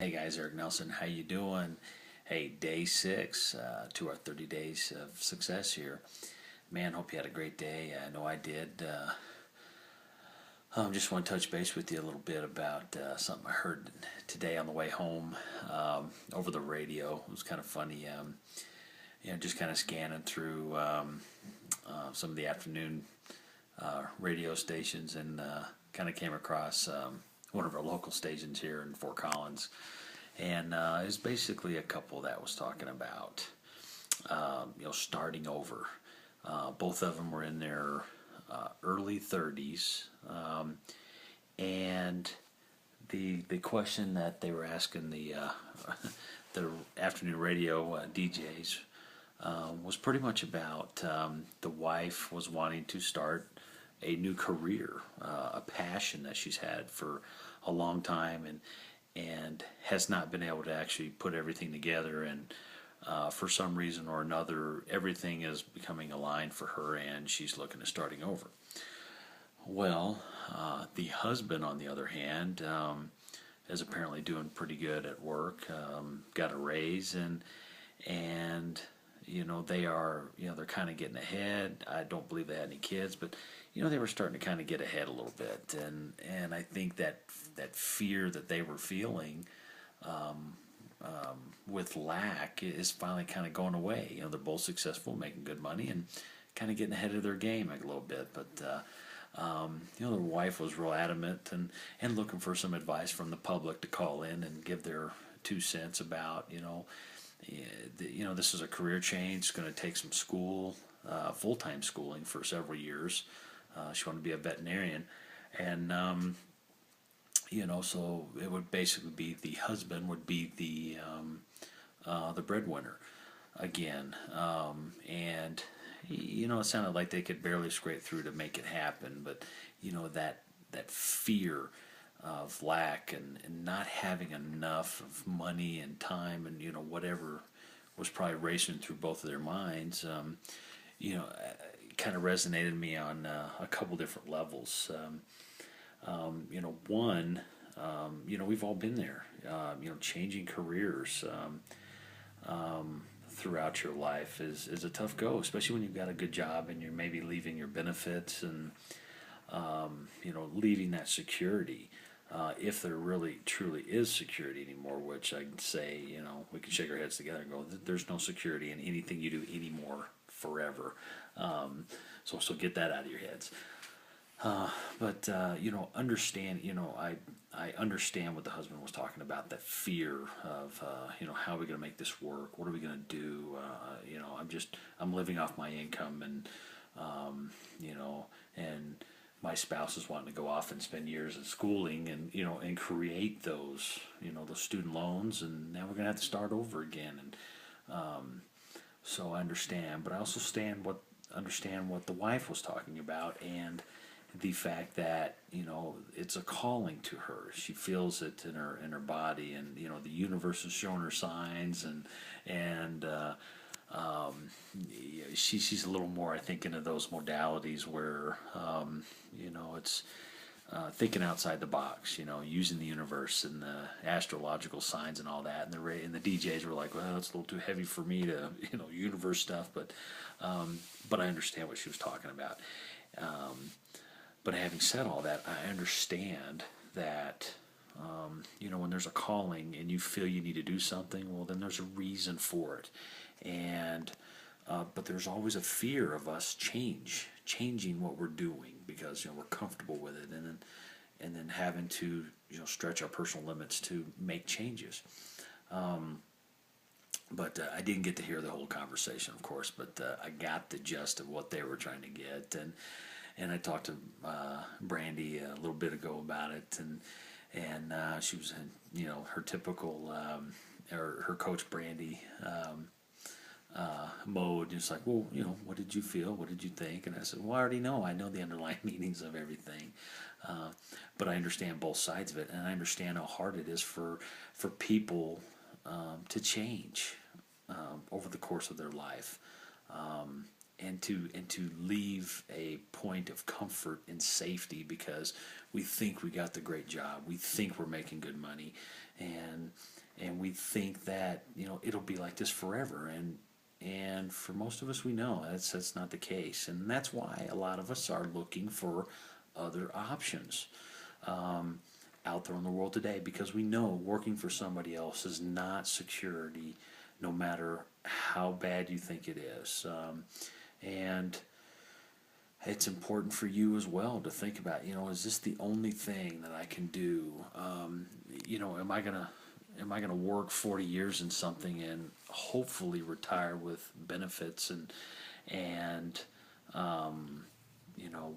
Hey guys, Eric Nelson, how you doing? Hey, day 6 to our 30 days of success here. Man, hope you had a great day. I know I did. Just want to touch base with you a little bit about something I heard today on the way home over the radio. It was kind of funny. Just kind of scanning through some of the afternoon radio stations and kind of came across one of our local stations here in Fort Collins. And it was basically a couple that was talking about, starting over. Both of them were in their early 30s. And the question that they were asking the afternoon radio DJs was pretty much about the wife was wanting to start a new career, a passion that she's had for a long time, and has not been able to actually put everything together, and for some reason or another everything is becoming aligned for her and she's looking at starting over. Well, the husband on the other hand is apparently doing pretty good at work, got a raise, and they're kind of getting ahead. I don't believe they had any kids, but they were starting to kind of get ahead a little bit, and I think that fear that they were feeling with lack is finally kind of going away. They're both successful, making good money, and kind of getting ahead of their game a little bit. But the wife was real adamant and looking for some advice from the public to call in and give their 2 cents about this is a career change. It's going to take some school, full-time schooling for several years. She wanted to be a veterinarian, and so it would basically be the husband would be the breadwinner again, and it sounded like they could barely scrape through to make it happen. But that fear of lack and not having enough of money and time and whatever was probably racing through both of their minds. Kind of resonated with me on a couple different levels. One, we've all been there. Changing careers throughout your life is a tough go, especially when you've got a good job and you're maybe leaving your benefits and leaving that security. If there really truly is security anymore, which I can say, we can shake our heads together and go, there's no security in anything you do anymore forever. So get that out of your heads. But understand. I understand what the husband was talking about. That fear of how are we going to make this work? What are we going to do? I'm living off my income, and and my spouse is wanting to go off and spend years in schooling and create those those student loans, and now we're going to have to start over again. And so I understand, but I also understand what the wife was talking about, and the fact that it's a calling to her. She feels it in her body, and the universe is showing her signs, and she's a little more, I think, into those modalities where it's thinking outside the box, using the universe and the astrological signs and all that. And the DJs were like, well, it's a little too heavy for me to universe stuff, but I understand what she was talking about. But having said all that, I understand that when there's a calling and you feel you need to do something, well, then there's a reason for it. And but there's always a fear of us changing what we're doing because we're comfortable with it, and then having to stretch our personal limits to make changes. But I didn't get to hear the whole conversation, of course, but I got the gist of what they were trying to get, and I talked to Brandy a little bit ago about it, and she was in her typical or her coach Brandy mode. And it's like, well, what did you feel? What did you think? And I said, well, I already know. I know the underlying meanings of everything, but I understand both sides of it, and I understand how hard it is for people to change over the course of their life. And to leave a point of comfort and safety because we think we got the great job, we think we're making good money, and and we think that it'll be like this forever, and for most of us, we know that's not the case, and that's why a lot of us are looking for other options out there in the world today, because we know working for somebody else is not security, no matter how bad you think it is. And it's important for you as well to think about, is this the only thing that I can do? Am I gonna work 40 years in something and hopefully retire with benefits and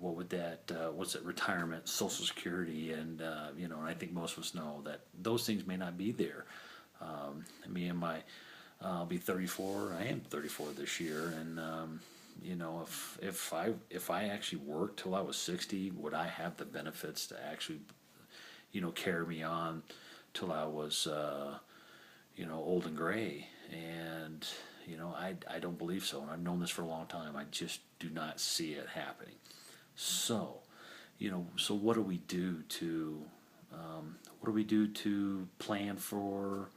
what would that what's it, retirement, Social Security, and and I think most of us know that those things may not be there. Me and my I'll be 34. I am 34 this year, and if I actually worked till I was 60, would I have the benefits to actually carry me on till I was old and gray? And I don't believe so, and I've known this for a long time. I just do not see it happening. So, so what do we do to plan for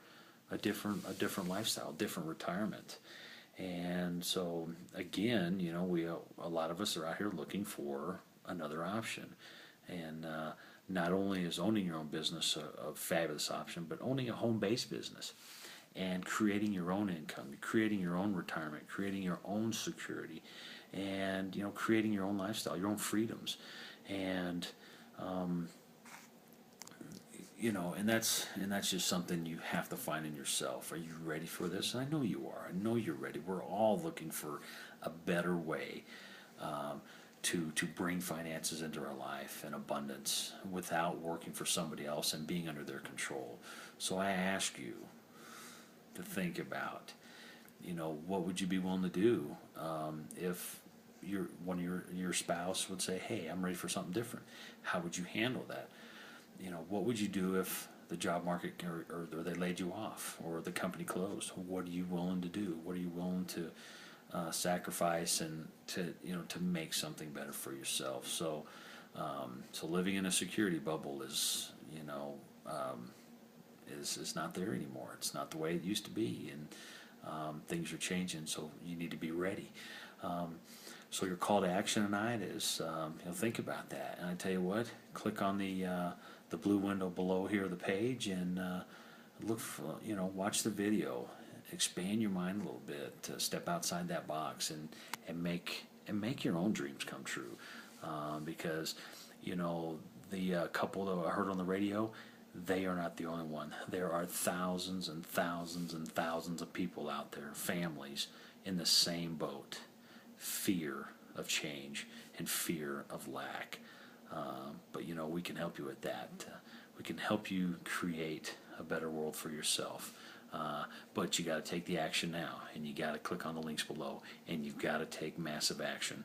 a different lifestyle, different retirement? And so again, a lot of us are out here looking for another option, and not only is owning your own business a fabulous option, but owning a home-based business and creating your own income, creating your own retirement, creating your own security, and creating your own lifestyle, your own freedoms, and and that's just something you have to find in yourself. Are you ready for this? And I know you are. I know you're ready. We're all looking for a better way to bring finances into our life and abundance without working for somebody else and being under their control. So I ask you to think about, what would you be willing to do if your spouse would say, "Hey, I'm ready for something different." How would you handle that? What would you do if the job market or they laid you off or the company closed? What are you willing to do? What are you willing to sacrifice and to make something better for yourself? So, so living in a security bubble is is not there anymore. It's not the way it used to be, and things are changing. So you need to be ready. So your call to action tonight is, think about that. And I tell you what, click on the blue window below here, the page, and look for, watch the video, expand your mind a little bit, to step outside that box and make your own dreams come true. Because the couple that I heard on the radio, they are not the only one. There are thousands and thousands and thousands of people out there, families in the same boat. Fear of change and fear of lack. But we can help you with that. We can help you create a better world for yourself. But you got to take the action now, and you got to click on the links below, and you've got to take massive action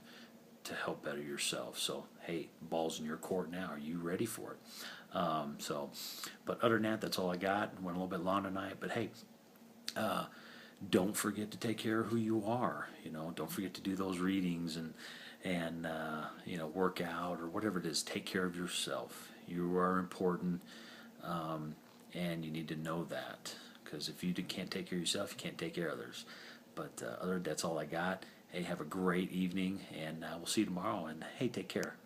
to help better yourself. So hey, ball's in your court now. Are you ready for it? But other than that, that's all I got. Went a little bit long tonight, but hey, don't forget to take care of who you are. Don't forget to do those readings and work out or whatever it is. Take care of yourself. You are important, and you need to know that, because if you can't take care of yourself, you can't take care of others. But that's all I got. Hey, have a great evening, and we'll see you tomorrow. And hey, take care.